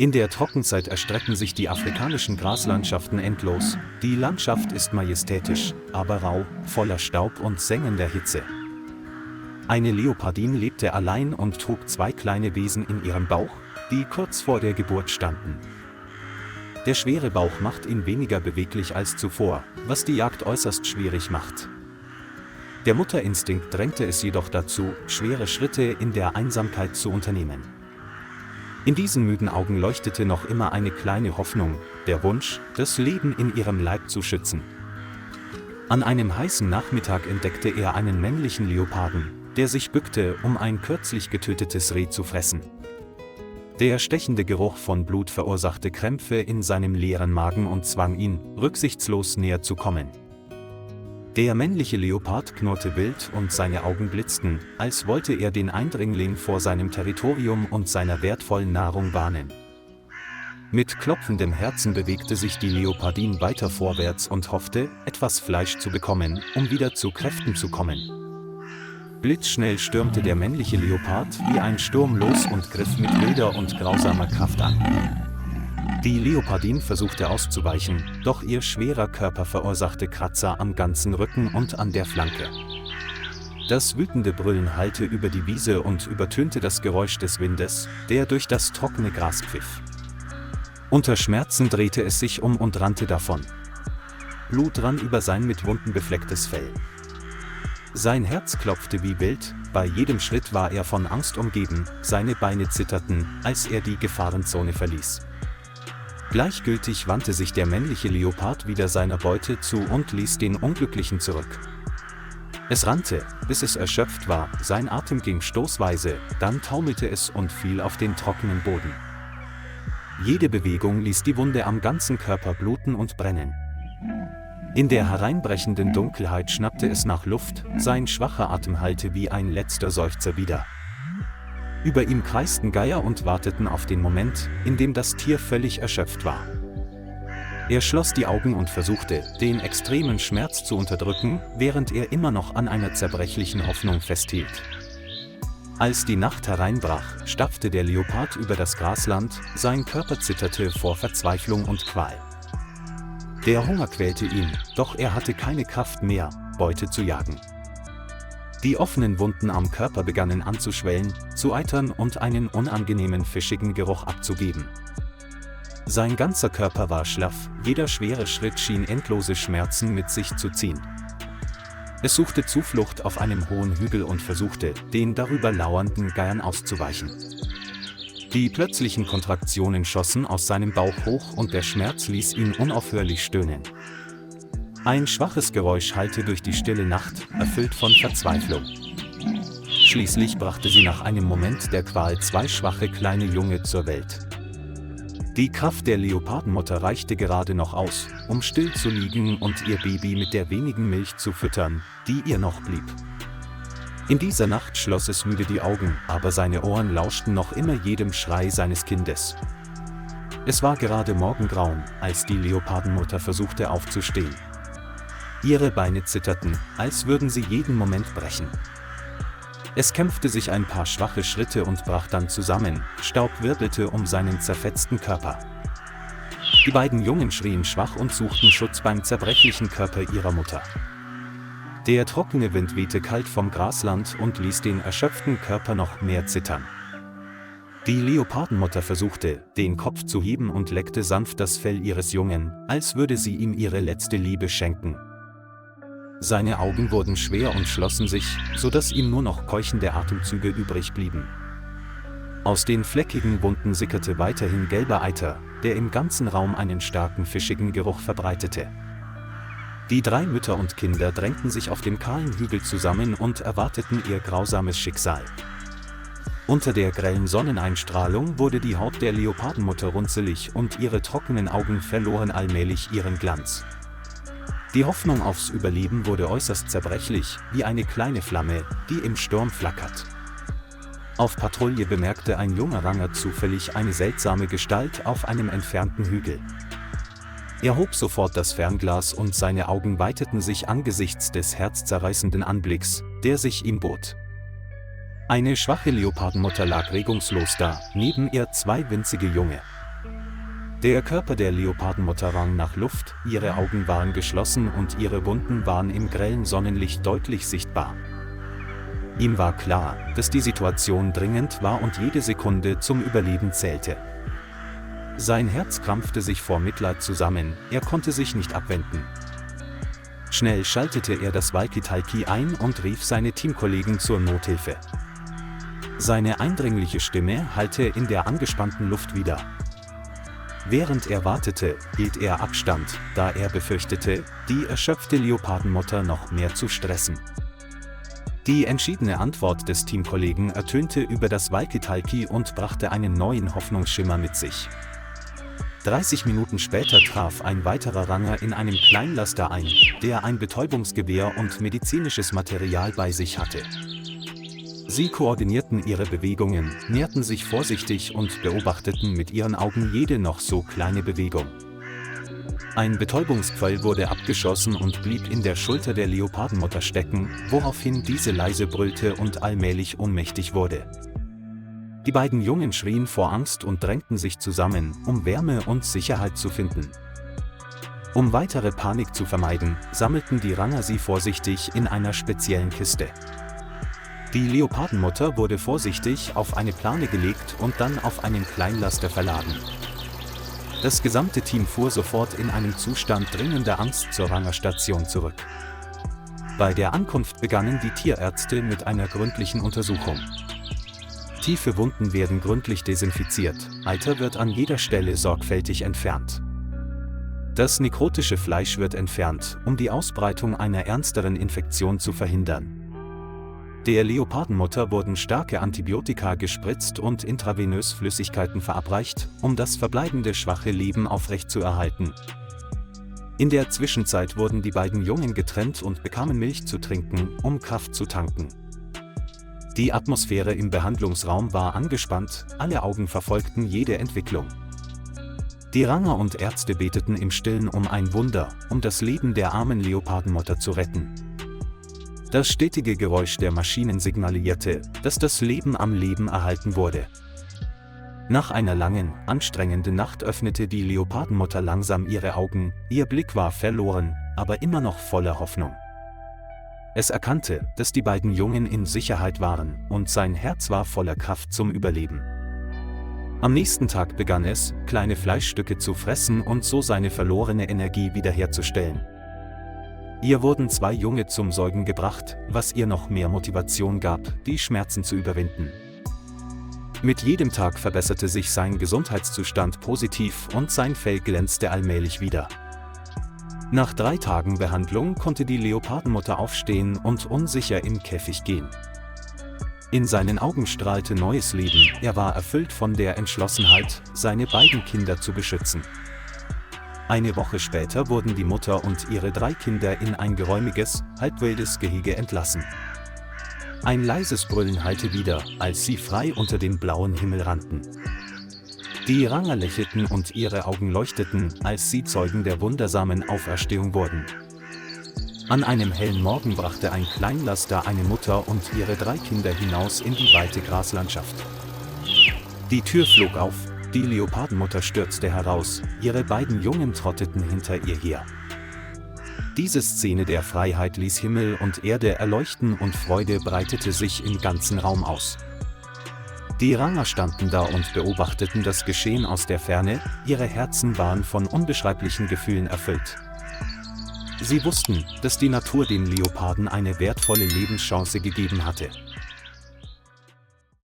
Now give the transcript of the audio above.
In der Trockenzeit erstrecken sich die afrikanischen Graslandschaften endlos. Die Landschaft ist majestätisch, aber rau, voller Staub und sengender Hitze. Eine Leopardin lebte allein und trug 2 kleine Wesen in ihrem Bauch, die kurz vor der Geburt standen. Der schwere Bauch macht ihn weniger beweglich als zuvor, was die Jagd äußerst schwierig macht. Der Mutterinstinkt drängte es jedoch dazu, schwere Schritte in der Einsamkeit zu unternehmen. In diesen müden Augen leuchtete noch immer eine kleine Hoffnung, der Wunsch, das Leben in ihrem Leib zu schützen. An einem heißen Nachmittag entdeckte er einen männlichen Leoparden, der sich bückte, um ein kürzlich getötetes Reh zu fressen. Der stechende Geruch von Blut verursachte Krämpfe in seinem leeren Magen und zwang ihn, rücksichtslos näher zu kommen. Der männliche Leopard knurrte wild und seine Augen blitzten, als wollte er den Eindringling vor seinem Territorium und seiner wertvollen Nahrung warnen. Mit klopfendem Herzen bewegte sich die Leopardin weiter vorwärts und hoffte, etwas Fleisch zu bekommen, um wieder zu Kräften zu kommen. Blitzschnell stürmte der männliche Leopard wie ein Sturm los und griff mit wilder und grausamer Kraft an. Die Leopardin versuchte auszuweichen, doch ihr schwerer Körper verursachte Kratzer am ganzen Rücken und an der Flanke. Das wütende Brüllen hallte über die Wiese und übertönte das Geräusch des Windes, der durch das trockene Gras pfiff. Unter Schmerzen drehte es sich um und rannte davon. Blut rann über sein mit Wunden beflecktes Fell. Sein Herz klopfte wie wild, bei jedem Schritt war er von Angst umgeben, seine Beine zitterten, als er die Gefahrenzone verließ. Gleichgültig wandte sich der männliche Leopard wieder seiner Beute zu und ließ den Unglücklichen zurück. Es rannte, bis es erschöpft war, sein Atem ging stoßweise, dann taumelte es und fiel auf den trockenen Boden. Jede Bewegung ließ die Wunde am ganzen Körper bluten und brennen. In der hereinbrechenden Dunkelheit schnappte es nach Luft, sein schwacher Atem hallte wie ein letzter Seufzer wider. Über ihm kreisten Geier und warteten auf den Moment, in dem das Tier völlig erschöpft war. Er schloss die Augen und versuchte, den extremen Schmerz zu unterdrücken, während er immer noch an einer zerbrechlichen Hoffnung festhielt. Als die Nacht hereinbrach, stapfte der Leopard über das Grasland, sein Körper zitterte vor Verzweiflung und Qual. Der Hunger quälte ihn, doch er hatte keine Kraft mehr, Beute zu jagen. Die offenen Wunden am Körper begannen anzuschwellen, zu eitern und einen unangenehmen fischigen Geruch abzugeben. Sein ganzer Körper war schlaff, jeder schwere Schritt schien endlose Schmerzen mit sich zu ziehen. Es suchte Zuflucht auf einem hohen Hügel und versuchte, den darüber lauernden Geiern auszuweichen. Die plötzlichen Kontraktionen schossen aus seinem Bauch hoch und der Schmerz ließ ihn unaufhörlich stöhnen. Ein schwaches Geräusch hallte durch die stille Nacht, erfüllt von Verzweiflung. Schließlich brachte sie nach einem Moment der Qual 2 schwache kleine Junge zur Welt. Die Kraft der Leopardenmutter reichte gerade noch aus, um still zu liegen und ihr Baby mit der wenigen Milch zu füttern, die ihr noch blieb. In dieser Nacht schloss es müde die Augen, aber seine Ohren lauschten noch immer jedem Schrei seines Kindes. Es war gerade Morgengrauen, als die Leopardenmutter versuchte aufzustehen. Ihre Beine zitterten, als würden sie jeden Moment brechen. Es kämpfte sich ein paar schwache Schritte und brach dann zusammen, Staub wirbelte um seinen zerfetzten Körper. Die beiden Jungen schrien schwach und suchten Schutz beim zerbrechlichen Körper ihrer Mutter. Der trockene Wind wehte kalt vom Grasland und ließ den erschöpften Körper noch mehr zittern. Die Leopardenmutter versuchte, den Kopf zu heben und leckte sanft das Fell ihres Jungen, als würde sie ihm ihre letzte Liebe schenken. Seine Augen wurden schwer und schlossen sich, sodass ihm nur noch keuchende Atemzüge übrig blieben. Aus den fleckigen Wunden sickerte weiterhin gelber Eiter, der im ganzen Raum einen starken fischigen Geruch verbreitete. Die 3 Mütter und Kinder drängten sich auf dem kahlen Hügel zusammen und erwarteten ihr grausames Schicksal. Unter der grellen Sonneneinstrahlung wurde die Haut der Leopardenmutter runzelig und ihre trockenen Augen verloren allmählich ihren Glanz. Die Hoffnung aufs Überleben wurde äußerst zerbrechlich, wie eine kleine Flamme, die im Sturm flackert. Auf Patrouille bemerkte ein junger Ranger zufällig eine seltsame Gestalt auf einem entfernten Hügel. Er hob sofort das Fernglas und seine Augen weiteten sich angesichts des herzzerreißenden Anblicks, der sich ihm bot. Eine schwache Leopardenmutter lag regungslos da, neben ihr 2 winzige Junge. Der Körper der Leopardenmutter rang nach Luft, ihre Augen waren geschlossen und ihre Wunden waren im grellen Sonnenlicht deutlich sichtbar. Ihm war klar, dass die Situation dringend war und jede Sekunde zum Überleben zählte. Sein Herz krampfte sich vor Mitleid zusammen, er konnte sich nicht abwenden. Schnell schaltete er das Walkie-Talkie ein und rief seine Teamkollegen zur Nothilfe. Seine eindringliche Stimme hallte in der angespannten Luft wider. Während er wartete, hielt er Abstand, da er befürchtete, die erschöpfte Leopardenmutter noch mehr zu stressen. Die entschiedene Antwort des Teamkollegen ertönte über das Walkie-Talkie und brachte einen neuen Hoffnungsschimmer mit sich. 30 Minuten später traf ein weiterer Ranger in einem Kleinlaster ein, der ein Betäubungsgewehr und medizinisches Material bei sich hatte. Sie koordinierten ihre Bewegungen, näherten sich vorsichtig und beobachteten mit ihren Augen jede noch so kleine Bewegung. Ein Betäubungspfeil wurde abgeschossen und blieb in der Schulter der Leopardenmutter stecken, woraufhin diese leise brüllte und allmählich ohnmächtig wurde. Die beiden Jungen schrien vor Angst und drängten sich zusammen, um Wärme und Sicherheit zu finden. Um weitere Panik zu vermeiden, sammelten die Ranger sie vorsichtig in einer speziellen Kiste. Die Leopardenmutter wurde vorsichtig auf eine Plane gelegt und dann auf einen Kleinlaster verladen. Das gesamte Team fuhr sofort in einem Zustand dringender Angst zur Rangerstation zurück. Bei der Ankunft begannen die Tierärzte mit einer gründlichen Untersuchung. Tiefe Wunden werden gründlich desinfiziert, Eiter wird an jeder Stelle sorgfältig entfernt. Das nekrotische Fleisch wird entfernt, um die Ausbreitung einer ernsteren Infektion zu verhindern. Der Leopardenmutter wurden starke Antibiotika gespritzt und intravenös Flüssigkeiten verabreicht, um das verbleibende schwache Leben aufrechtzuerhalten. In der Zwischenzeit wurden die beiden Jungen getrennt und bekamen Milch zu trinken, um Kraft zu tanken. Die Atmosphäre im Behandlungsraum war angespannt, alle Augen verfolgten jede Entwicklung. Die Ranger und Ärzte beteten im Stillen um ein Wunder, um das Leben der armen Leopardenmutter zu retten. Das stetige Geräusch der Maschinen signalisierte, dass das Leben am Leben erhalten wurde. Nach einer langen, anstrengenden Nacht öffnete die Leopardenmutter langsam ihre Augen, ihr Blick war verloren, aber immer noch voller Hoffnung. Es erkannte, dass die beiden Jungen in Sicherheit waren, und sein Herz war voller Kraft zum Überleben. Am nächsten Tag begann es, kleine Fleischstücke zu fressen und so seine verlorene Energie wiederherzustellen. Ihr wurden 2 Junge zum Säugen gebracht, was ihr noch mehr Motivation gab, die Schmerzen zu überwinden. Mit jedem Tag verbesserte sich sein Gesundheitszustand positiv und sein Fell glänzte allmählich wieder. Nach 3 Tagen Behandlung konnte die Leopardenmutter aufstehen und unsicher im Käfig gehen. In seinen Augen strahlte neues Leben, er war erfüllt von der Entschlossenheit, seine beiden Kinder zu beschützen. Eine Woche später wurden die Mutter und ihre 3 Kinder in ein geräumiges, halbwildes Gehege entlassen. Ein leises Brüllen hallte wieder, als sie frei unter den blauen Himmel rannten. Die Ranger lächelten und ihre Augen leuchteten, als sie Zeugen der wundersamen Auferstehung wurden. An einem hellen Morgen brachte ein Kleinlaster eine Mutter und ihre 3 Kinder hinaus in die weite Graslandschaft. Die Tür flog auf, die Leopardenmutter stürzte heraus, ihre beiden Jungen trotteten hinter ihr her. Diese Szene der Freiheit ließ Himmel und Erde erleuchten und Freude breitete sich im ganzen Raum aus. Die Ranger standen da und beobachteten das Geschehen aus der Ferne, ihre Herzen waren von unbeschreiblichen Gefühlen erfüllt. Sie wussten, dass die Natur den Leoparden eine wertvolle Lebenschance gegeben hatte.